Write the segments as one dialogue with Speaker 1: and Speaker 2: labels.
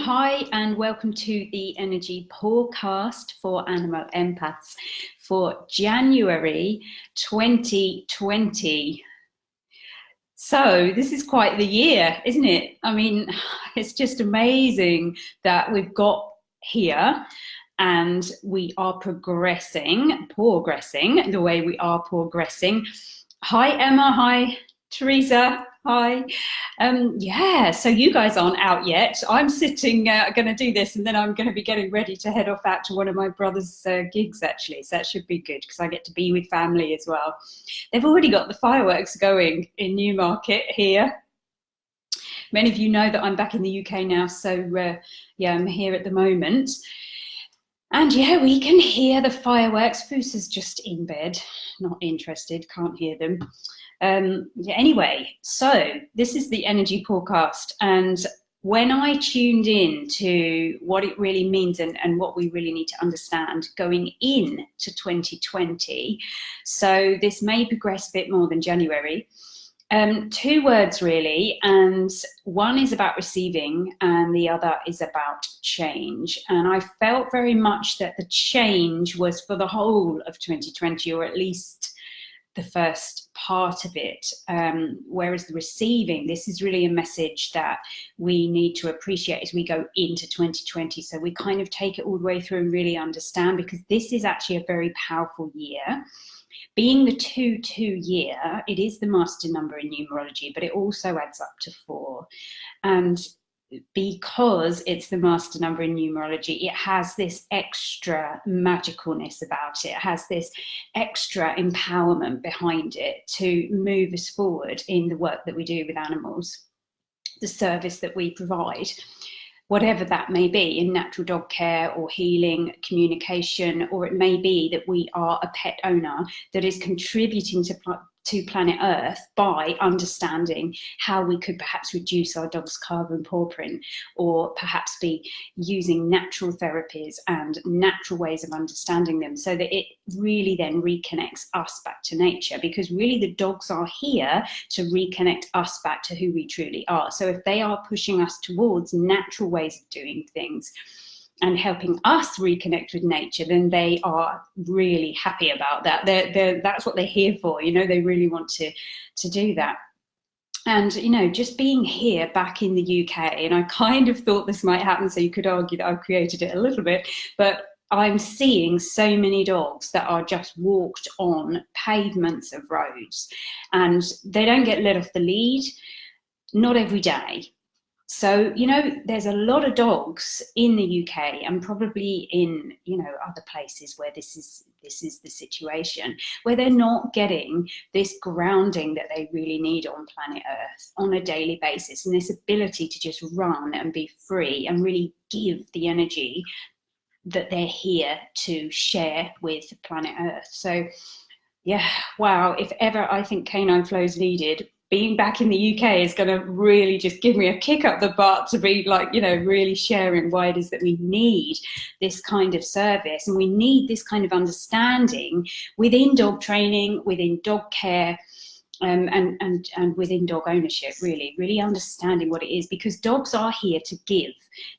Speaker 1: hi, and welcome to the Energy Pawcast for Animal Empaths for January 2020. So this is quite the year, isn't it? I mean, it's just amazing that we've got here and we are progressing the way we are progressing. Hi, Emma. Hi, Teresa. Hi. Yeah, so you guys aren't out yet. I'm sitting, going to do this, and then I'm going to be getting ready to head off out to one of my brother's gigs, actually. So that should be good because I get to be with family as well. They've already got the fireworks going in Newmarket here. Many of you know that I'm back in the UK now, so yeah, I'm here at the moment. And yeah, we can hear the fireworks. Fusa's just in bed, not interested, can't hear them. Yeah, anyway, so this is the Energy Pawcast, and when I tuned in to what it really means and what we really need to understand going in to 2020, so this may progress a bit more than January. Two words really, and one is about receiving and the other is about change. And I felt very much that the change was for the whole of 2020, or at least the first part of it, whereas the receiving, this is really a message that we need to appreciate as we go into 2020. So we kind of take it all the way through and really understand, because this is actually a very powerful year. Being the 2-2 year, it is the master number in numerology, but it also adds up to 4. And because it's the master number in numerology, it has this extra magicalness about it. It has this extra empowerment behind it to move us forward in the work that we do with animals, the service that we provide, whatever that may be, in natural dog care or healing, communication, or it may be that we are a pet owner that is contributing to planet Earth by understanding how we could perhaps reduce our dog's carbon footprint, or perhaps be using natural therapies and natural ways of understanding them, so that it really then reconnects us back to nature, because really the dogs are here to reconnect us back to who we truly are. So if they are pushing us towards natural ways of doing things and helping us reconnect with nature, then they are really happy about that. That's what they're here for, you know, they really want to do that. And, you know, just being here back in the UK, and I kind of thought this might happen, so you could argue that I've created it a little bit, but I'm seeing so many dogs that are just walked on pavements of roads, and they don't get let off the lead, not every day. So, you know, there's a lot of dogs in the UK and probably in, you know, other places where this is the situation, where they're not getting this grounding that they really need on planet Earth on a daily basis, and this ability to just run and be free and really give the energy that they're here to share with planet Earth. So, yeah, wow, if ever I think canine flow is needed, being back in the UK is going to really just give me a kick up the butt to be like, you know, really sharing why it is that we need this kind of service, and we need this kind of understanding within dog training, within dog care, and within dog ownership, really understanding what it is, because dogs are here to give.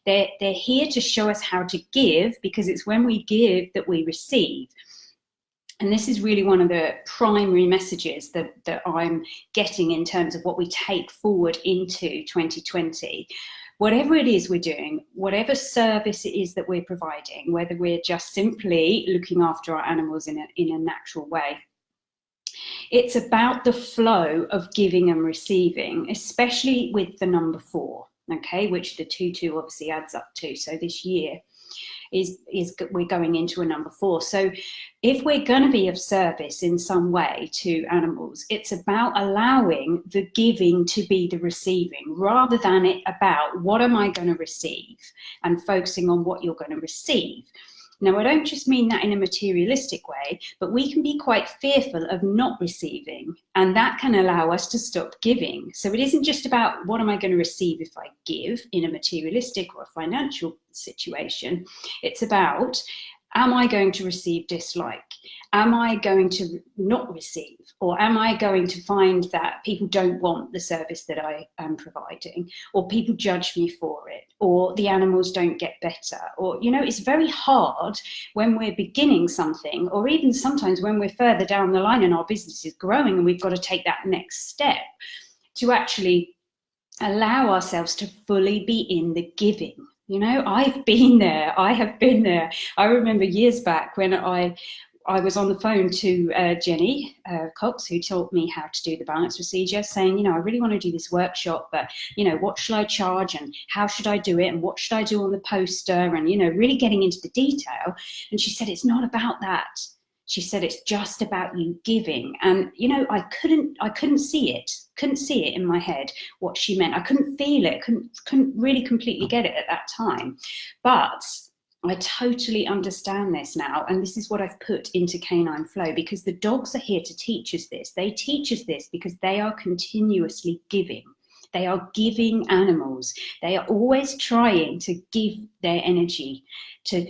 Speaker 1: They're here to show us how to give, because it's when we give that we receive. And this is really one of the primary messages that I'm getting in terms of what we take forward into 2020. Whatever it is we're doing, whatever service it is that we're providing, whether we're just simply looking after our animals in a natural way, it's about the flow of giving and receiving, especially with the number 4, okay, which the 2-2 obviously adds up to. So this year is we're going into a number 4. So if we're going to be of service in some way to animals, it's about allowing the giving to be the receiving, rather than it about what am I going to receive, and focusing on what you're going to receive. Now, I don't just mean that in a materialistic way, but we can be quite fearful of not receiving, and that can allow us to stop giving. So it isn't just about what am I going to receive if I give in a materialistic or a financial situation. It's about Am I going to receive dislike? Am I going to not receive? Or am I going to find that people don't want the service that I am providing? Or people judge me for it? Or the animals don't get better? Or, you know, it's very hard when we're beginning something, or even sometimes when we're further down the line and our business is growing and we've got to take that next step, to actually allow ourselves to fully be in the giving. You know, I've been there. I have been there. I remember years back when I was on the phone to Jenny Cox, who taught me how to do the balance procedure, saying, you know, I really want to do this workshop, but, you know, what should I charge and how should I do it and what should I do on the poster, and, you know, really getting into the detail. And she said, it's not about that. She said, it's just about you giving. And, you know, I couldn't see it in my head what she meant. I couldn't feel it, couldn't really completely get it at that time. But I totally understand this now. And this is what I've put into Canine Flow, because the dogs are here to teach us this. They teach us this because they are continuously giving. They are giving animals. They are always trying to give their energy to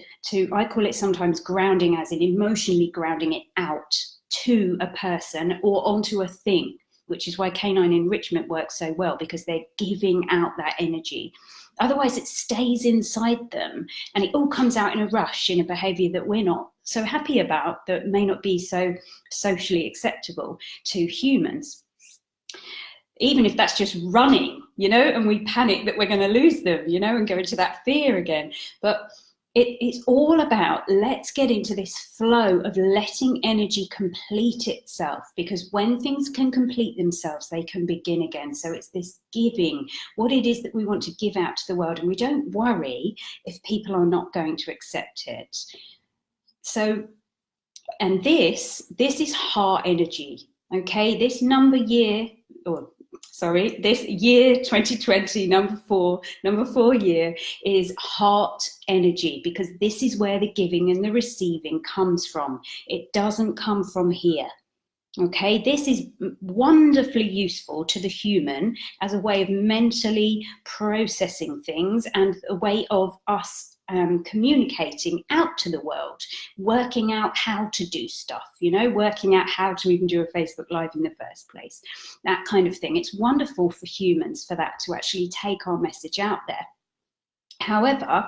Speaker 1: I call it sometimes grounding, as in emotionally grounding it out to a person or onto a thing, which is why canine enrichment works so well, because they're giving out that energy. Otherwise it stays inside them and it all comes out in a rush in a behavior that we're not so happy about, that may not be so socially acceptable to humans. Even if that's just running, you know, and we panic that we're going to lose them, you know, and go into that fear again. But it's all about, let's get into this flow of letting energy complete itself, because when things can complete themselves, they can begin again. So it's this giving, what it is that we want to give out to the world, and we don't worry if people are not going to accept it. So, and this is heart energy, okay? This this year 2020, number four year, is heart energy, because this is where the giving and the receiving comes from. It doesn't come from here. Okay, this is wonderfully useful to the human as a way of mentally processing things and a way of us communicating out to the world, working out how to do stuff, you know, working out how to even do a Facebook Live in the first place, that kind of thing. It's wonderful for humans for that to actually take our message out there. However,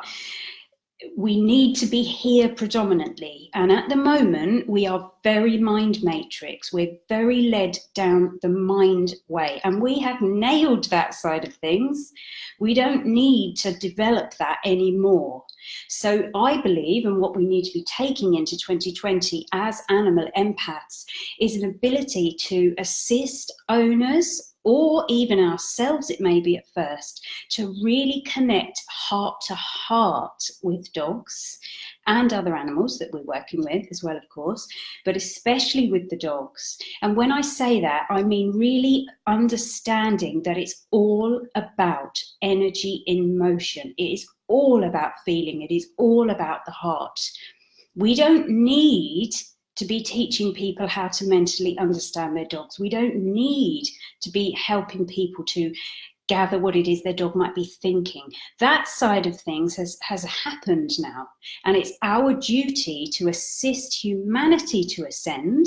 Speaker 1: we need to be here predominantly, and at the moment we are very mind matrix. We're very led down the mind way, and we have nailed that side of things. We don't need to develop that anymore. So I believe, and what we need to be taking into 2020 as animal empaths, is an ability to assist owners, or even ourselves, it may be at first, to really connect heart to heart with dogs and other animals that we're working with as well, of course, but especially with the dogs. And when I say that, I mean really understanding that it's all about energy in motion. It is all about feeling. It is all about the heart. We don't need to be teaching people how to mentally understand their dogs. We don't need to be helping people to gather what it is their dog might be thinking. That side of things has happened now, and it's our duty to assist humanity to ascend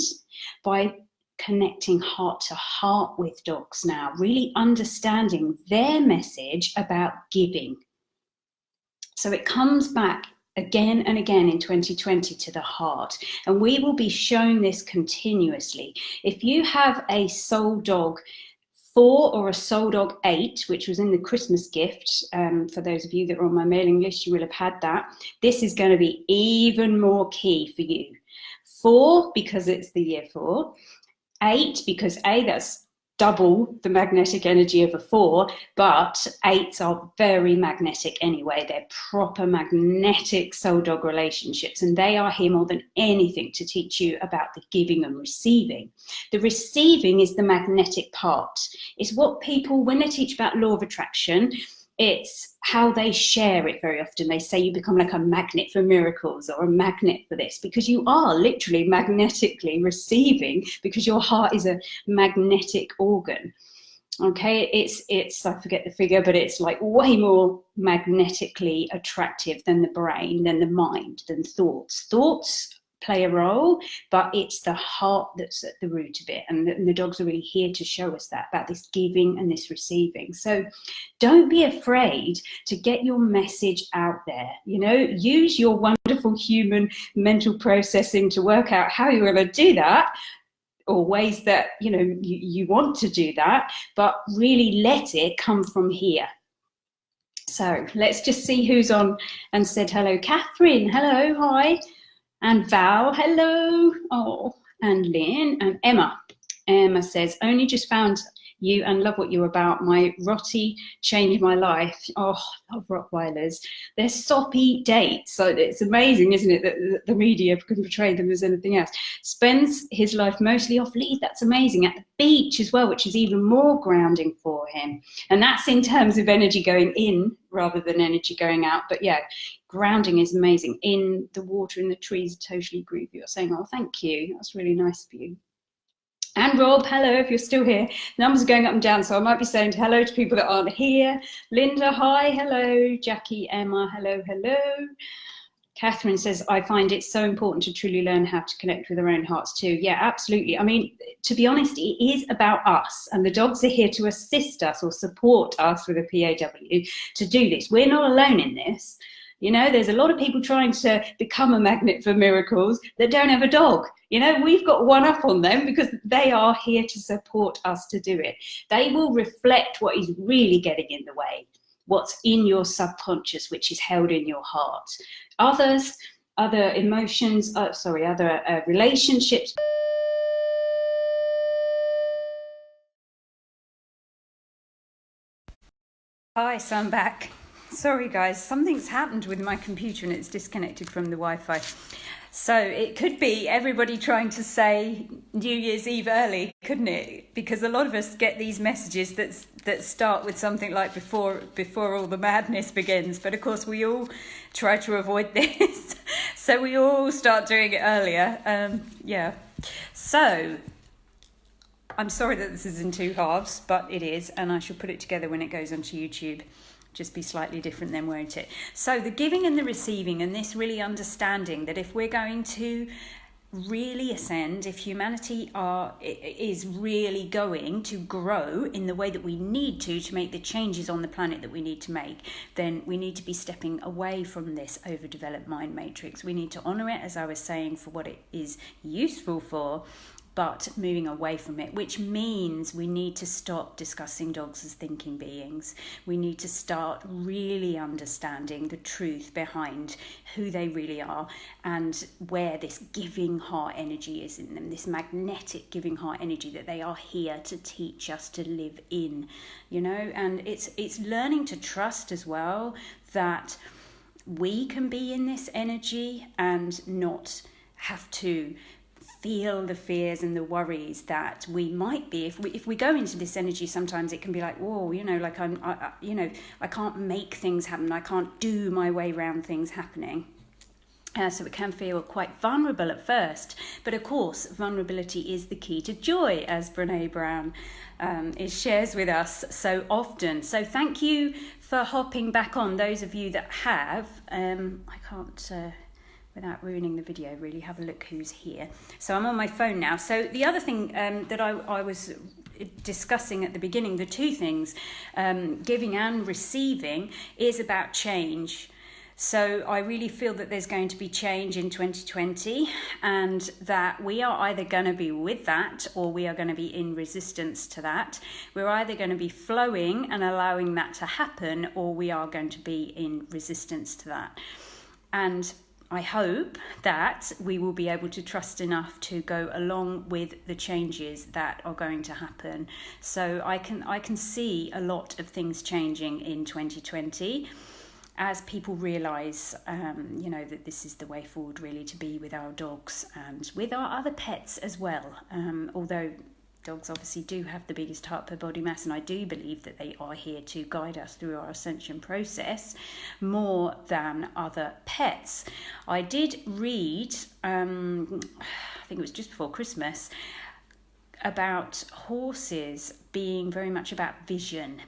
Speaker 1: by connecting heart to heart with dogs now, really understanding their message about giving. So it comes back again and again in 2020 to the heart, and we will be shown this continuously. If you have a soul dog 4 or a soul dog 8, which was in the Christmas gift, for those of you that are on my mailing list, you will have had that. This is going to be even more key for you. 4, because it's the year 4. 8, because that's double the magnetic energy of a 4, but 8s are very magnetic anyway. They're proper magnetic soul dog relationships, and they are here more than anything to teach you about the giving and receiving. The receiving is the magnetic part. It's what people, when they teach about law of attraction, it's how they share it very often. They say you become like a magnet for miracles or a magnet for this, because you are literally magnetically receiving, because your heart is a magnetic organ. Okay, it's I forget the figure, but it's like way more magnetically attractive than the brain, than the mind, than thoughts. Thoughts play a role, but it's the heart that's at the root of it. And the dogs are really here to show us that, about this giving and this receiving. So don't be afraid to get your message out there. You know, use your wonderful human mental processing to work out how you're going to do that, or ways that you want to do that, but really let it come from here. So let's just see who's on and said hello. Catherine, hello, hi. And Val, hello. Oh, and Lynn and Emma. Emma says, only just found you and love what you're about. My Rottie changed my life. Oh, I love Rottweilers. They're soppy dates. So it's amazing, isn't it, that the media can portray them as anything else. Spends his life mostly off lead. That's amazing. At the beach as well, which is even more grounding for him. And that's in terms of energy going in rather than energy going out. But yeah, grounding is amazing. In the water, in the trees, totally agree with you. You're saying, oh, thank you. That's really nice of you. And Rob, hello, if you're still here. Numbers are going up and down, so I might be saying hello to people that aren't here. Linda, hi, hello. Jackie, Emma, hello, hello. Catherine says, I find it so important to truly learn how to connect with our own hearts too. Yeah, absolutely. I mean, to be honest, it is about us, and the dogs are here to assist us or support us with a PAW to do this. We're not alone in this. You know, there's a lot of people trying to become a magnet for miracles that don't have a dog. You know, we've got one up on them because they are here to support us to do it. They will reflect what is really getting in the way, what's in your subconscious, which is held in your heart. Other emotions, other relationships. Hi, so I'm back. Sorry guys, something's happened with my computer and it's disconnected from the Wi-Fi. So it could be everybody trying to say New Year's Eve early, couldn't it? Because a lot of us get these messages that start with something like before all the madness begins. But of course we all try to avoid this. So we all start doing it earlier. Yeah. So I'm sorry that this is in two halves, but it is, and I shall put it together when it goes onto YouTube. Just be slightly different then, won't it? So the giving and the receiving, and this really understanding that if we're going to really ascend, if humanity is really going to grow in the way that we need to make the changes on the planet that we need to make, then we need to be stepping away from this overdeveloped mind matrix. We need to honour it, as I was saying, for what it is useful for, but moving away from it, which means we need to stop discussing dogs as thinking beings. We need to start really understanding the truth behind who they really are and where this giving heart energy is in them, this magnetic giving heart energy that they are here to teach us to live in, you know. And it's learning to trust as well that we can be in this energy and not have to feel the fears and the worries that we might be. If we go into this energy, sometimes it can be like, whoa, you know, like I can't make things happen. I can't do my way around things happening. So it can feel quite vulnerable at first. But of course, vulnerability is the key to joy, as Brene Brown shares with us so often. So thank you for hopping back on, those of you that have. I can't... without ruining the video, really have a look who's here. So I'm on my phone now. So the other thing that I was discussing at the beginning, the two things, giving and receiving, is about change. So I really feel that there's going to be change in 2020, and that we are either going to be with that or we are going to be in resistance to that. We're either going to be flowing and allowing that to happen, or we are going to be in resistance to that. And I hope that we will be able to trust enough to go along with the changes that are going to happen. So I can see a lot of things changing in 2020 as people realise, that this is the way forward, really, to be with our dogs and with our other pets as well. Although dogs obviously do have the biggest heart per body mass, and I do believe that they are here to guide us through our ascension process more than other pets. I did read, I think it was just before Christmas, about horses being very much about vision.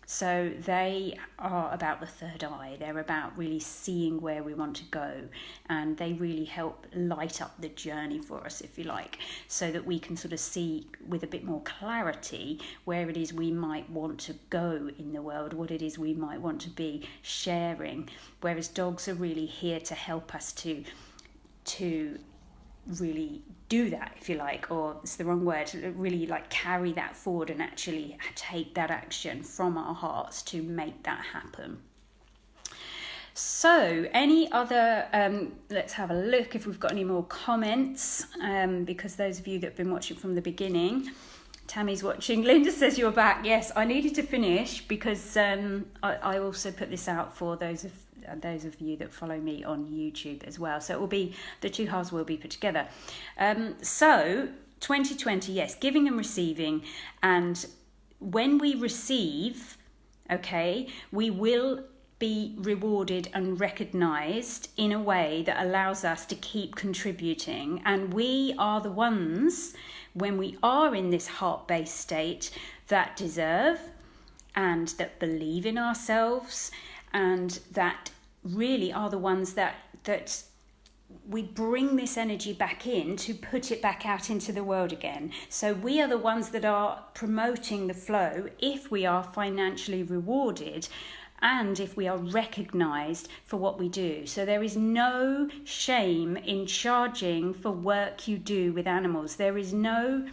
Speaker 1: So they are about the third eye. They're about really seeing where we want to go, and they really help light up the journey for us, if you like, so that we can sort of see with a bit more clarity where it is we might want to go in the world, what it is we might want to be sharing, whereas dogs are really here to help us to really do that, if you like, or it's the wrong word, really like carry that forward and actually take that action from our hearts to make that happen. So any other, let's have a look if we've got any more comments, because those of you that have been watching from the beginning, Tammy's watching. Linda says you're back. Yes, I needed to finish because I also put this out for those of you that follow me on YouTube as well. So it will be, the two halves will be put together. So 2020, yes, giving and receiving. And when we receive, okay, we will be rewarded and recognised in a way that allows us to keep contributing. And we are the ones, when we are in this heart-based state, that deserve and that believe in ourselves, and that really are the ones that we bring this energy back in to put it back out into the world again. So we are the ones that are promoting the flow if we are financially rewarded and if we are recognised for what we do. So there is no shame in charging for work you do with animals. There is no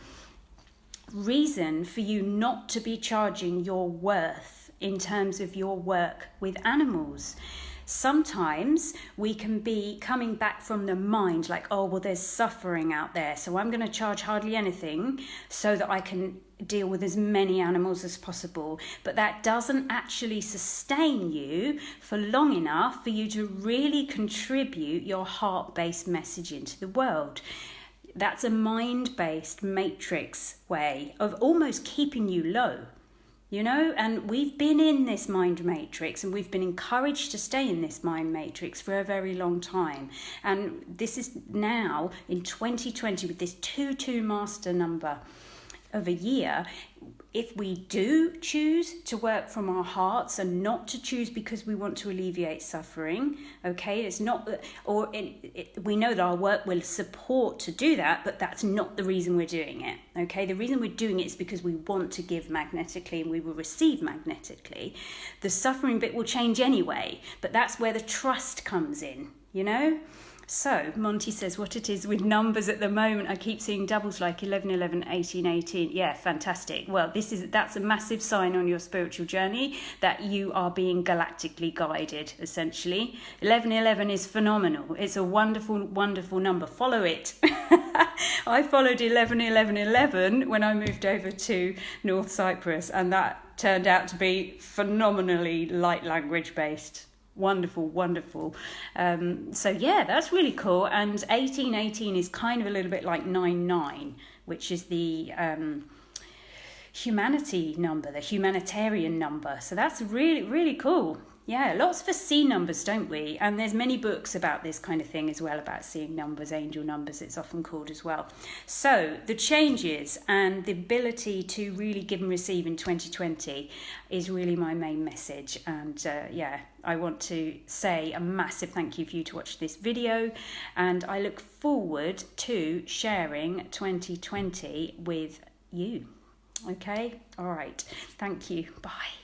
Speaker 1: reason for you not to be charging your worth in terms of your work with animals. Sometimes we can be coming back from the mind like, oh, well, there's suffering out there, so I'm going to charge hardly anything so that I can deal with as many animals as possible. But that doesn't actually sustain you for long enough for you to really contribute your heart-based message into the world. That's a mind-based matrix way of almost keeping you low. You know, and we've been in this mind matrix and we've been encouraged to stay in this mind matrix for a very long time. And this is now in 2020 with this 2-2 master number of a year. If we do choose to work from our hearts and not to choose because we want to alleviate suffering, okay, it's not, we know that our work will support to do that, but that's not the reason we're doing it, okay? The reason we're doing it is because we want to give magnetically and we will receive magnetically. The suffering bit will change anyway, but that's where the trust comes in, you know? So Monty says what it is with numbers at the moment. I keep seeing doubles like 11, 11, 18, 18. Yeah, fantastic. Well, that's a massive sign on your spiritual journey that you are being galactically guided, essentially. 11, 11 is phenomenal. It's a wonderful, wonderful number. Follow it. I followed 11, 11, 11 when I moved over to North Cyprus, and that turned out to be phenomenally light language based. Wonderful, wonderful. So yeah, that's really cool. And 1818 is kind of a little bit like 99, which is the humanity number, the humanitarian number. So that's really, really cool. Yeah, lots for C numbers, don't we? And there's many books about this kind of thing as well, about seeing numbers, angel numbers, it's often called as well. So the changes and the ability to really give and receive in 2020 is really my main message. And yeah, I want to say a massive thank you for you to watch this video. And I look forward to sharing 2020 with you. Okay, all right. Thank you. Bye.